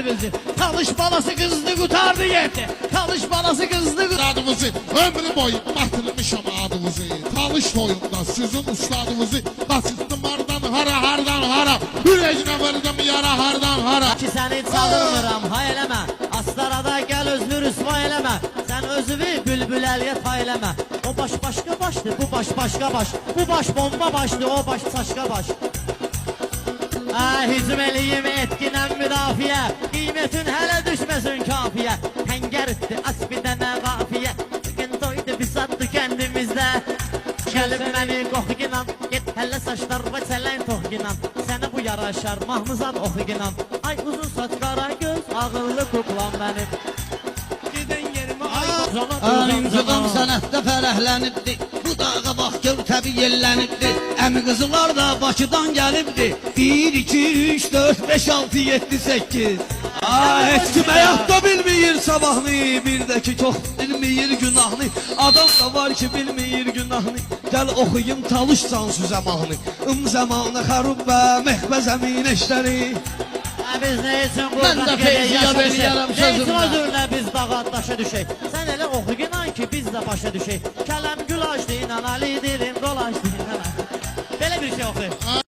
bizi. Talış balası kızdı kurtardı yetti. Talış balası kızdı kurtardı. Adımızı ömrü boyu batırmışam adımızı. Talış toyunda sizin ustadınızı kaçırttım hardan hara. Yüreğine vurdum yara hardan hara. Ki seni çalırmıram hay eləmə. Astarada gel özünü rüsva eləmə. Sen özünü bülbül əliyə pay eləmə. O baş başka başdı, bu baş başka baş. Bu baş bomba başdı, o baş saçka baş. Hücum eləyim etkinən müdafiə. Qiymətin hələ düşməsin kafiyə. Həngər etdi asbidən qafiyə. Bugün doydu biz atdı kəndimizdə. Gəlib məni qoxuginan. Get hələ saçlarıma çələn toxuginan. Sənə bu yaraşar mahmuzat oxuginan. Ay uzun saç qara göz ağıllı kuklan mənim. Gedən yerimi ay Alimcığım sənətdə fərəhlənibdi. Bu dağa bax gör təbi yellənibdi. Əmi qızılar da Bakıdan gəlibdi. 1, 2, 3, 4, 5, 6, 7, 8. Heç kim həyatda bilməyir sabahını, bir də ki çox bilməyir günahını. Adam da var ki bilməyir günahını. Gəl oxuyum Talış Cansu zəmanı. Zəmanı xarub və mehbə zəmin eşləri. Biz ne için Ben buradan de geriye feyziye yaşa veriyorum düşek? Ne için sözümle. özürle biz dağa taşa düşek? Sen hele oku inan ki biz de başa düşek. Kelem gül açtı inan Ali dilim dolaştı inan. Böyle bir şey oku.